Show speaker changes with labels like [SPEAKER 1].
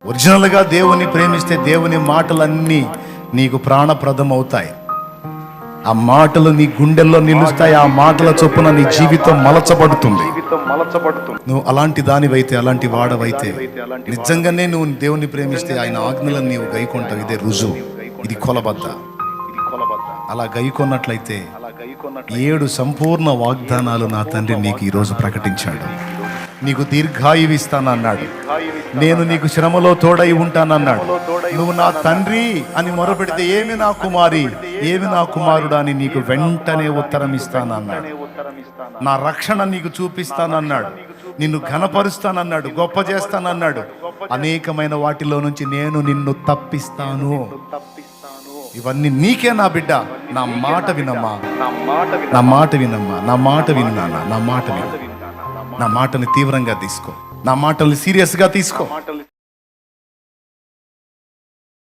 [SPEAKER 1] ఒరిజినల్గా దేవుని ప్రేమిస్తే దేవుని మాటలన్నీ నీకు ప్రాణప్రదం అవుతాయి. ఆ మాటలు నీ గుండెల్లో నిలుస్తాయి. ఆ మాటల చొప్పున నీ జీవితం మలచబడుతుంది. నువ్వు అలాంటి దానివైతే, అలాంటి వాడవైతే, నిజంగానే నువ్వు దేవుని ప్రేమిస్తే ఆయన ఆజ్ఞలను నీవు గైకొంటావు. ఇదే రుజువు, ఇది కొలబద్ద. అలా గైకొన్నట్లయితే 7 సంపూర్ణ వాగ్దానాలు నా తండ్రి నీకు ఈరోజు ప్రకటించాడు. నీకు దీర్ఘాయువు ఇస్తానన్నాడు. నేను నీకు శ్రమలో తోడై ఉంటానన్నాడు. నువ్వు నా తండ్రి అని మొరపెడితే ఏమి నా కుమారి, ఏమి నా కుమారుడా అని నీకు వెంటనే ఉత్తరం ఇస్తానన్నాడు. నా రక్షణ నీకు చూపిస్తానన్నాడు. నిన్ను ఘనపరుస్తానన్నాడు, గొప్ప చేస్తానన్నాడు. అనేకమైన వాటిలో నుంచి నేను నిన్ను తప్పిస్తాను. ఇవన్నీ నీకే నా బిడ్డ. నా మాట వినమ్మా, నా మాట వినమ్మా, నా మాట విను నాన్న, నా మాట విను. నా మాటని తీవ్రంగా తీసుకో, నా మాటల్ని సీరియస్గా తీసుకో.